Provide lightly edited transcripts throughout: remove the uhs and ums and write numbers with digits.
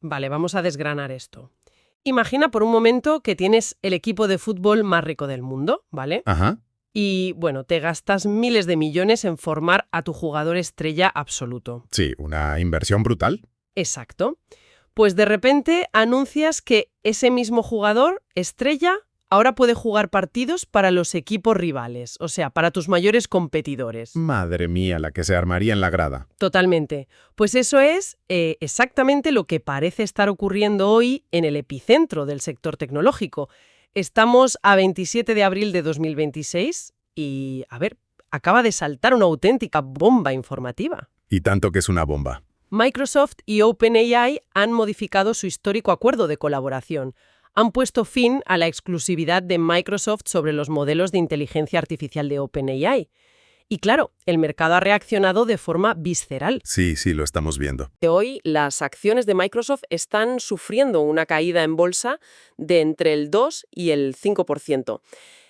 Vale, vamos a desgranar esto. Imagina por un momento que tienes el equipo de fútbol más rico del mundo, ¿vale? Ajá. Y, bueno, te gastas miles de millones en formar a tu jugador estrella absoluto. Sí, una inversión brutal. Exacto. Pues de repente anuncias que ese mismo jugador estrella ahora puede jugar partidos para los equipos rivales, o sea, para tus mayores competidores. Madre mía, la que se armaría en la grada. Totalmente. Pues eso es exactamente lo que parece estar ocurriendo hoy en el epicentro del sector tecnológico. Estamos a 27 de abril de 2026 y, a ver, acaba de saltar una auténtica bomba informativa. Y tanto que es una bomba. Microsoft y OpenAI han modificado su histórico acuerdo de colaboración. Han puesto fin a la exclusividad de Microsoft sobre los modelos de inteligencia artificial de OpenAI. Y claro, el mercado ha reaccionado de forma visceral. Sí, lo estamos viendo. Hoy las acciones de Microsoft están sufriendo una caída en bolsa de entre el 2 y el 5%.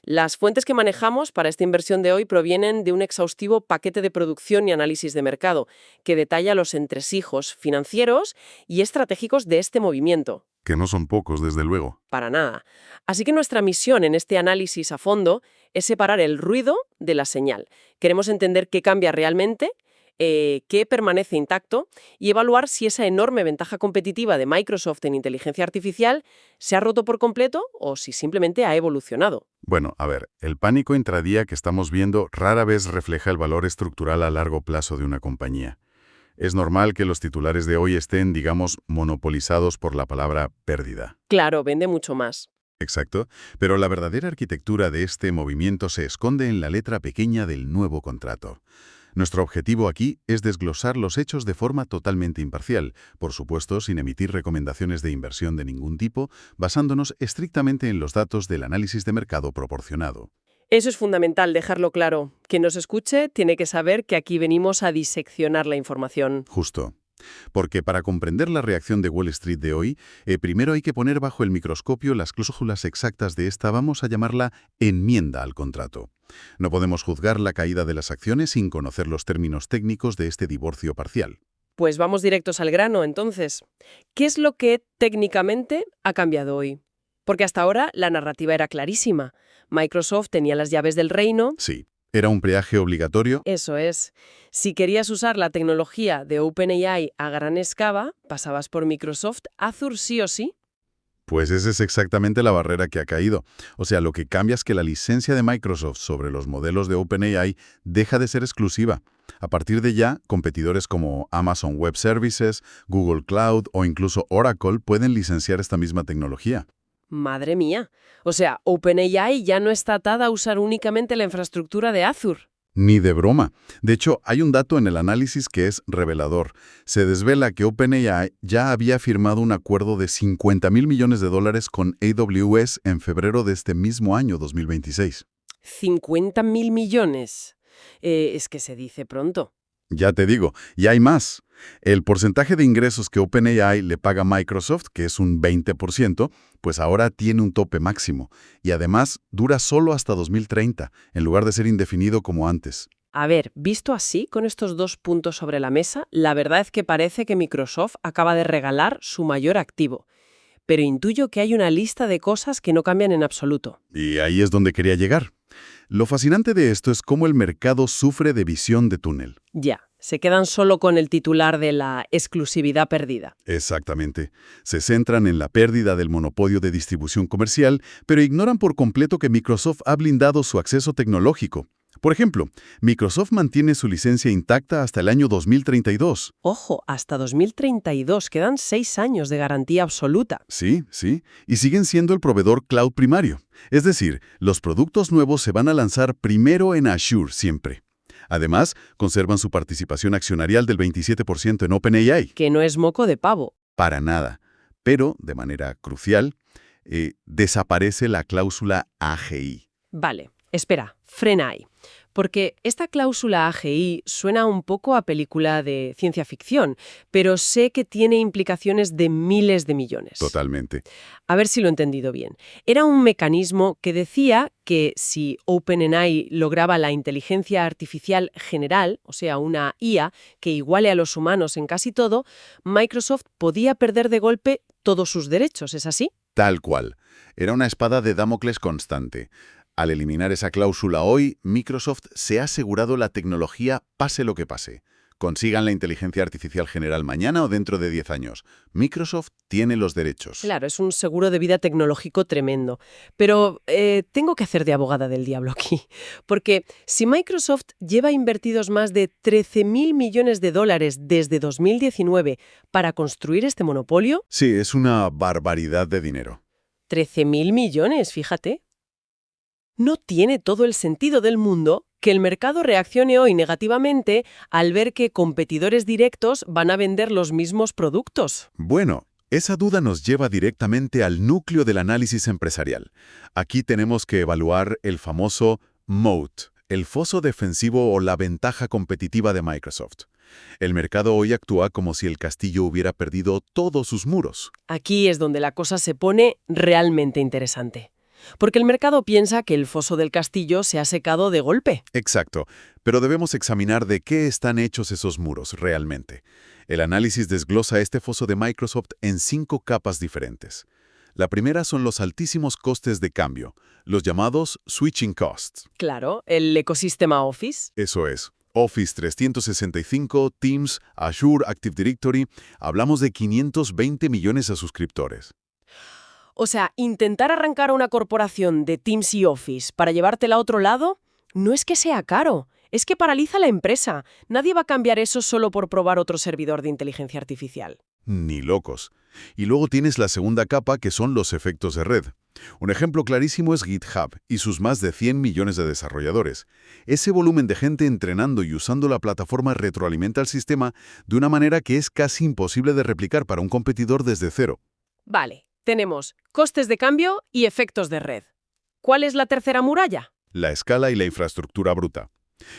Las fuentes que manejamos para esta inversión de hoy provienen de un exhaustivo paquete de producción y análisis de mercado que detalla los entresijos financieros y estratégicos de este movimiento. Que no son pocos, desde luego. Para nada. Así que nuestra misión en este análisis a fondo es separar el ruido de la señal. Queremos entender qué cambia realmente, qué permanece intacto y evaluar si esa enorme ventaja competitiva de Microsoft en inteligencia artificial se ha roto por completo o si simplemente ha evolucionado. Bueno, a ver, el pánico intradía que estamos viendo rara vez refleja el valor estructural a largo plazo de una compañía. Es normal que los titulares de hoy estén, digamos, monopolizados por la palabra pérdida. Claro, vende mucho más. Exacto, pero la verdadera arquitectura de este movimiento se esconde en la letra pequeña del nuevo contrato. Nuestro objetivo aquí es desglosar los hechos de forma totalmente imparcial, por supuesto sin emitir recomendaciones de inversión de ningún tipo, basándonos estrictamente en los datos del análisis de mercado proporcionado. Eso es fundamental, dejarlo claro. Quien nos escuche tiene que saber que aquí venimos a diseccionar la información. Justo. Porque para comprender la reacción de Wall Street de hoy, primero hay que poner bajo el microscopio las cláusulas exactas de esta, vamos a llamarla, enmienda al contrato. No podemos juzgar la caída de las acciones sin conocer los términos técnicos de este divorcio parcial. Pues vamos directos al grano, entonces. ¿Qué es lo que técnicamente ha cambiado hoy? Porque hasta ahora la narrativa era clarísima. Microsoft tenía las llaves del reino. Sí, era un peaje obligatorio. Eso es. Si querías usar la tecnología de OpenAI a gran escala, pasabas por Microsoft Azure sí o sí. Pues esa es exactamente la barrera que ha caído. O sea, lo que cambia es que la licencia de Microsoft sobre los modelos de OpenAI deja de ser exclusiva. A partir de ya, competidores como Amazon Web Services, Google Cloud o incluso Oracle pueden licenciar esta misma tecnología. Madre mía. O sea, OpenAI ya no está atada a usar únicamente la infraestructura de Azure. Ni de broma. De hecho, hay un dato en el análisis que es revelador. Se desvela que OpenAI ya había firmado un acuerdo de $50,000 millones con AWS en febrero de este mismo año 2026. 50.000 millones. Es que se dice pronto. Ya te digo, y hay más. El porcentaje de ingresos que OpenAI le paga a Microsoft, que es un 20%, pues ahora tiene un tope máximo. Y además dura solo hasta 2030, en lugar de ser indefinido como antes. A ver, visto así, con estos dos puntos sobre la mesa, la verdad es que parece que Microsoft acaba de regalar su mayor activo. Pero intuyo que hay una lista de cosas que no cambian en absoluto. Y ahí es donde quería llegar. Lo fascinante de esto es cómo el mercado sufre de visión de túnel. Ya, se quedan solo con el titular de la exclusividad perdida. Exactamente. Se centran en la pérdida del monopolio de distribución comercial, pero ignoran por completo que Microsoft ha blindado su acceso tecnológico. Por ejemplo, Microsoft mantiene su licencia intacta hasta el año 2032. Ojo, hasta 2032, quedan 6 años de garantía absoluta. Sí, y siguen siendo el proveedor cloud primario. Es decir, los productos nuevos se van a lanzar primero en Azure siempre. Además, conservan su participación accionarial del 27% en OpenAI. Que no es moco de pavo. Para nada. Pero, de manera crucial, desaparece la cláusula AGI. Vale, espera, frena ahí. Porque esta cláusula AGI suena un poco a película de ciencia ficción, pero sé que tiene implicaciones de miles de millones. Totalmente. A ver si lo he entendido bien. Era un mecanismo que decía que si OpenAI lograba la inteligencia artificial general, o sea, una IA que iguale a los humanos en casi todo, Microsoft podía perder de golpe todos sus derechos, ¿es así? Tal cual. Era una espada de Damocles constante. Al eliminar esa cláusula hoy, Microsoft se ha asegurado la tecnología pase lo que pase. Consigan la inteligencia artificial general mañana o dentro de 10 años. Microsoft tiene los derechos. Claro, es un seguro de vida tecnológico tremendo. Pero tengo que hacer de abogada del diablo aquí. Porque si Microsoft lleva invertidos más de 13.000 millones de dólares desde 2019 para construir este monopolio... Sí, es una barbaridad de dinero. 13.000 millones, fíjate. No tiene todo el sentido del mundo que el mercado reaccione hoy negativamente al ver que competidores directos van a vender los mismos productos. Bueno, esa duda nos lleva directamente al núcleo del análisis empresarial. Aquí tenemos que evaluar el famoso moat, el foso defensivo o la ventaja competitiva de Microsoft. El mercado hoy actúa como si el castillo hubiera perdido todos sus muros. Aquí es donde la cosa se pone realmente interesante. Porque el mercado piensa que el foso del castillo se ha secado de golpe. Exacto, pero debemos examinar de qué están hechos esos muros realmente. El análisis desglosa este foso de Microsoft en 5 capas diferentes. La primera son los altísimos costes de cambio, los llamados switching costs. Claro, el ecosistema Office. Eso es. Office 365, Teams, Azure Active Directory, hablamos de 520 millones de suscriptores. O sea, intentar arrancar a una corporación de Teams y Office para llevártela a otro lado, no es que sea caro, es que paraliza la empresa. Nadie va a cambiar eso solo por probar otro servidor de inteligencia artificial. Ni locos. Y luego tienes la segunda capa, que son los efectos de red. Un ejemplo clarísimo es GitHub y sus más de 100 millones de desarrolladores. Ese volumen de gente entrenando y usando la plataforma retroalimenta el sistema de una manera que es casi imposible de replicar para un competidor desde cero. Vale, tenemos costes de cambio y efectos de red. ¿Cuál es la tercera muralla? La escala y la infraestructura bruta.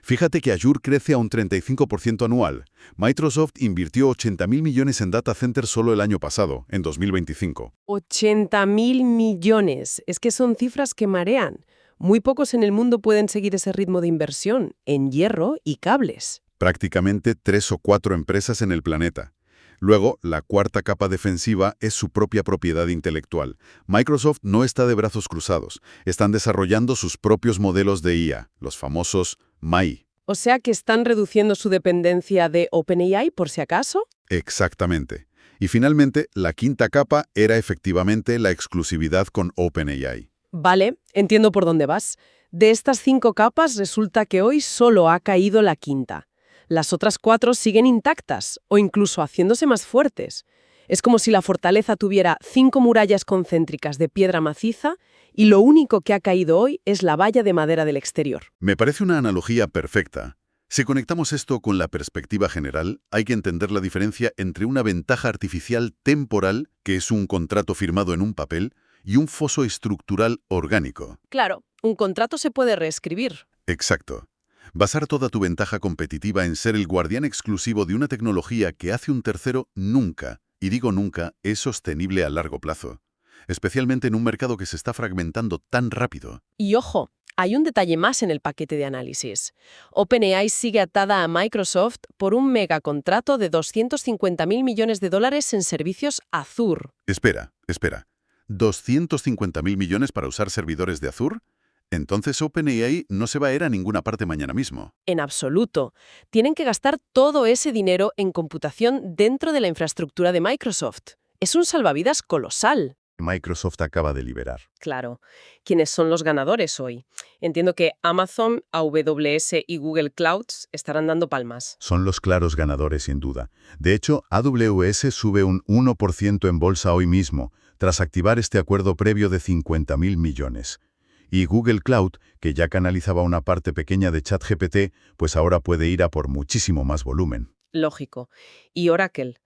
Fíjate que Azure crece a un 35% anual. Microsoft invirtió 80.000 millones en data centers solo el año pasado, en 2025. 80.000 millones. Es que son cifras que marean. Muy pocos en el mundo pueden seguir ese ritmo de inversión en hierro y cables. Prácticamente 3 o 4 empresas en el planeta. Luego, la cuarta capa defensiva es su propia propiedad intelectual. Microsoft no está de brazos cruzados. Están desarrollando sus propios modelos de IA, los famosos MAI. O sea que están reduciendo su dependencia de OpenAI por si acaso. Exactamente. Y finalmente, la quinta capa era efectivamente la exclusividad con OpenAI. Vale, entiendo por dónde vas. De estas 5 capas resulta que hoy solo ha caído la quinta. Las otras 4 siguen intactas o incluso haciéndose más fuertes. Es como si la fortaleza tuviera 5 murallas concéntricas de piedra maciza y lo único que ha caído hoy es la valla de madera del exterior. Me parece una analogía perfecta. Si conectamos esto con la perspectiva general, hay que entender la diferencia entre una ventaja artificial temporal, que es un contrato firmado en un papel, y un foso estructural orgánico. Claro, un contrato se puede reescribir. Exacto. Basar toda tu ventaja competitiva en ser el guardián exclusivo de una tecnología que hace un tercero nunca, y digo nunca, es sostenible a largo plazo. Especialmente en un mercado que se está fragmentando tan rápido. Y ojo, hay un detalle más en el paquete de análisis. OpenAI sigue atada a Microsoft por un megacontrato de 250.000 millones de dólares en servicios Azure. Espera. ¿250.000 millones para usar servidores de Azure? Entonces OpenAI no se va a ir a ninguna parte mañana mismo. En absoluto. Tienen que gastar todo ese dinero en computación dentro de la infraestructura de Microsoft. Es un salvavidas colosal. Microsoft acaba de liberar. Claro. ¿Quiénes son los ganadores hoy? Entiendo que Amazon, AWS y Google Clouds estarán dando palmas. Son los claros ganadores sin duda. De hecho, AWS sube un 1% en bolsa hoy mismo, tras activar este acuerdo previo de 50.000 millones. Y Google Cloud, que ya canalizaba una parte pequeña de ChatGPT, pues ahora puede ir a por muchísimo más volumen. Lógico. Y Oracle,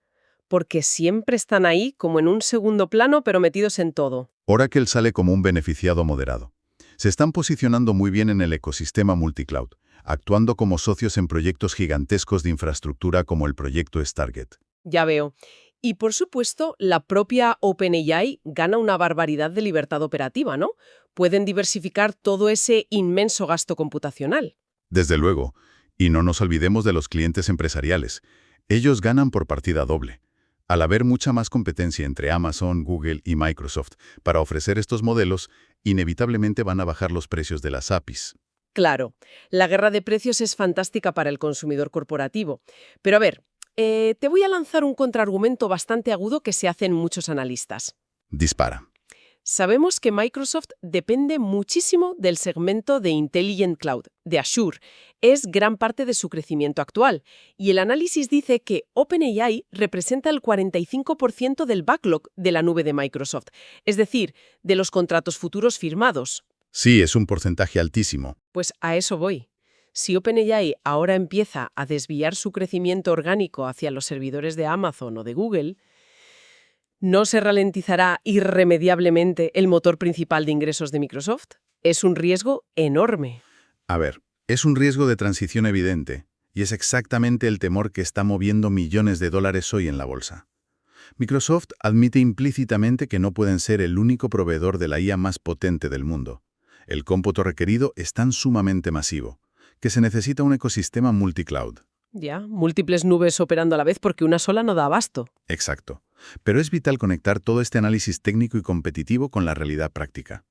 porque siempre están ahí como en un segundo plano, pero metidos en todo. Oracle sale como un beneficiado moderado. Se están posicionando muy bien en el ecosistema multicloud. actuando como socios en proyectos gigantescos de infraestructura como el proyecto Stargate. Ya veo. Y por supuesto, la propia OpenAI gana una barbaridad de libertad operativa, ¿no? Pueden diversificar todo ese inmenso gasto computacional. Desde luego, y no nos olvidemos de los clientes empresariales. Ellos ganan por partida doble. Al haber mucha más competencia entre Amazon, Google y Microsoft para ofrecer estos modelos, inevitablemente van a bajar los precios de las APIs. Claro, la guerra de precios es fantástica para el consumidor corporativo. Pero a ver, te voy a lanzar un contraargumento bastante agudo que se hacen muchos analistas. Dispara. Sabemos que Microsoft depende muchísimo del segmento de Intelligent Cloud, de Azure. Es gran parte de su crecimiento actual. Y el análisis dice que OpenAI representa el 45% del backlog de la nube de Microsoft, es decir, de los contratos futuros firmados. Sí, es un porcentaje altísimo. Pues a eso voy. Si OpenAI ahora empieza a desviar su crecimiento orgánico hacia los servidores de Amazon o de Google, ¿no se ralentizará irremediablemente el motor principal de ingresos de Microsoft? Es un riesgo enorme. A ver, es un riesgo de transición evidente, y es exactamente el temor que está moviendo millones de dólares hoy en la bolsa. Microsoft admite implícitamente que no pueden ser el único proveedor de la IA más potente del mundo. El cómputo requerido es tan sumamente masivo, que se necesita un ecosistema multicloud. Ya, múltiples nubes operando a la vez porque una sola no da abasto. Exacto. Pero es vital conectar todo este análisis técnico y competitivo con la realidad práctica.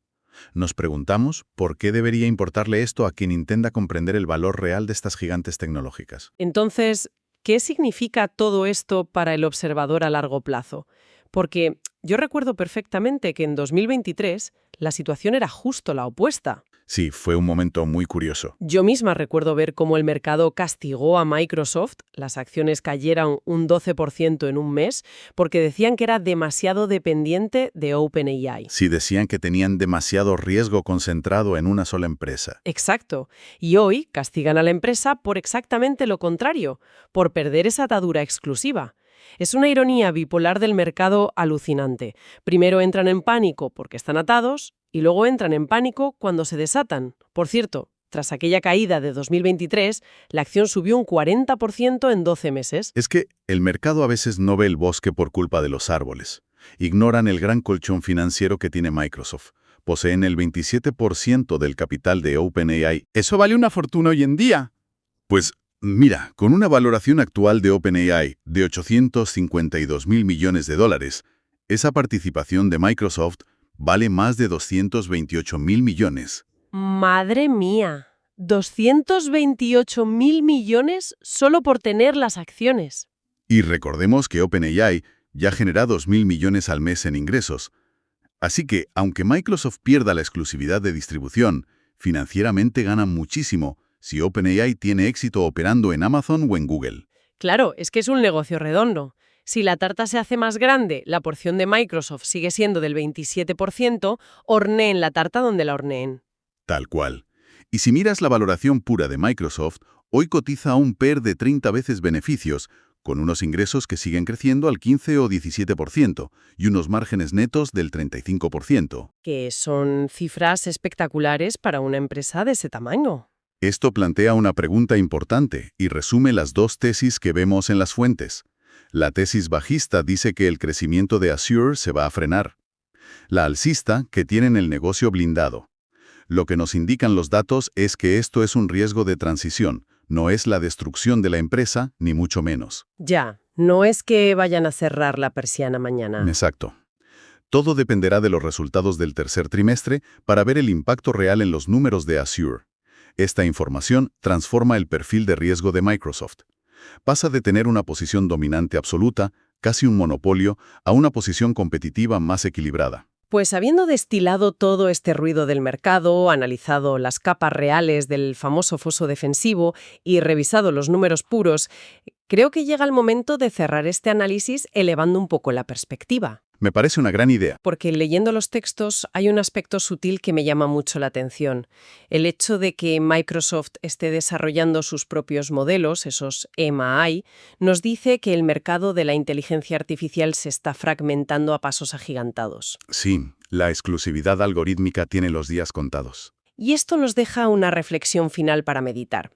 Nos preguntamos por qué debería importarle esto a quien intenta comprender el valor real de estas gigantes tecnológicas. Entonces, ¿qué significa todo esto para el observador a largo plazo? Porque yo recuerdo perfectamente que en 2023 la situación era justo la opuesta. Sí, fue un momento muy curioso. Yo misma recuerdo ver cómo el mercado castigó a Microsoft, las acciones cayeron un 12% en un mes, porque decían que era demasiado dependiente de OpenAI. Sí, decían que tenían demasiado riesgo concentrado en una sola empresa. Exacto. Y hoy castigan a la empresa por exactamente lo contrario, por perder esa atadura exclusiva. Es una ironía bipolar del mercado alucinante. Primero entran en pánico porque están atados y luego entran en pánico cuando se desatan. Por cierto, tras aquella caída de 2023, la acción subió un 40% en 12 meses. Es que el mercado a veces no ve el bosque por culpa de los árboles. Ignoran el gran colchón financiero que tiene Microsoft. Poseen el 27% del capital de OpenAI. Eso vale una fortuna hoy en día. Pues mira, con una valoración actual de OpenAI de 852.000 millones de dólares, esa participación de Microsoft vale más de 228.000 millones. ¡Madre mía! 228.000 millones solo por tener las acciones. Y recordemos que OpenAI ya genera 2.000 millones al mes en ingresos. Así que, aunque Microsoft pierda la exclusividad de distribución, financieramente gana muchísimo si OpenAI tiene éxito operando en Amazon o en Google. Claro, es que es un negocio redondo. Si la tarta se hace más grande, la porción de Microsoft sigue siendo del 27%, horneen la tarta donde la horneen. Tal cual. Y si miras la valoración pura de Microsoft, hoy cotiza a un PER de 30 veces beneficios, con unos ingresos que siguen creciendo al 15 o 17% y unos márgenes netos del 35%. Que son cifras espectaculares para una empresa de ese tamaño. Esto plantea una pregunta importante y resume las dos tesis que vemos en las fuentes. La tesis bajista dice que el crecimiento de Azure se va a frenar. La alcista, que tienen el negocio blindado. Lo que nos indican los datos es que esto es un riesgo de transición, no es la destrucción de la empresa, ni mucho menos. Ya, no es que vayan a cerrar la persiana mañana. Exacto. Todo dependerá de los resultados del tercer trimestre para ver el impacto real en los números de Azure. Esta información transforma el perfil de riesgo de Microsoft. Pasa de tener una posición dominante absoluta, casi un monopolio, a una posición competitiva más equilibrada. Pues habiendo destilado todo este ruido del mercado, analizado las capas reales del famoso foso defensivo y revisado los números puros, creo que llega el momento de cerrar este análisis elevando un poco la perspectiva. Me parece una gran idea. Porque leyendo los textos hay un aspecto sutil que me llama mucho la atención. El hecho de que Microsoft esté desarrollando sus propios modelos, esos MAI, nos dice que el mercado de la inteligencia artificial se está fragmentando a pasos agigantados. Sí, la exclusividad algorítmica tiene los días contados. Y esto nos deja una reflexión final para meditar.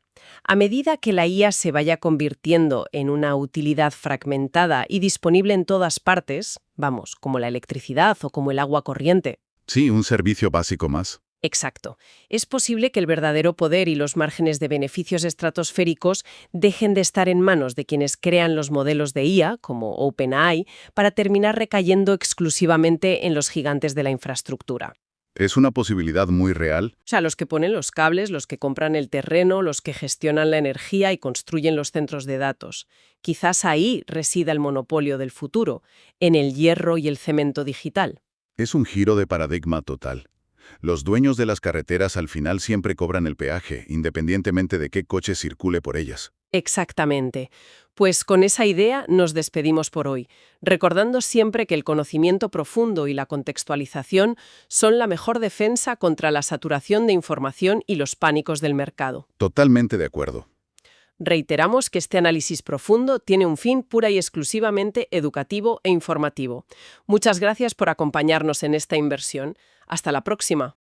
A medida que la IA se vaya convirtiendo en una utilidad fragmentada y disponible en todas partes, vamos, como la electricidad o como el agua corriente. Sí, un servicio básico más. Exacto. Es posible que el verdadero poder y los márgenes de beneficios estratosféricos dejen de estar en manos de quienes crean los modelos de IA, como OpenAI, para terminar recayendo exclusivamente en los gigantes de la infraestructura. Es una posibilidad muy real. O sea, los que ponen los cables, los que compran el terreno, los que gestionan la energía y construyen los centros de datos. Quizás ahí resida el monopolio del futuro, en el hierro y el cemento digital. Es un giro de paradigma total. Los dueños de las carreteras al final siempre cobran el peaje, independientemente de qué coche circule por ellas. Exactamente. Pues con esa idea nos despedimos por hoy, recordando siempre que el conocimiento profundo y la contextualización son la mejor defensa contra la saturación de información y los pánicos del mercado. Totalmente de acuerdo. Reiteramos que este análisis profundo tiene un fin pura y exclusivamente educativo e informativo. Muchas gracias por acompañarnos en esta inversión. Hasta la próxima.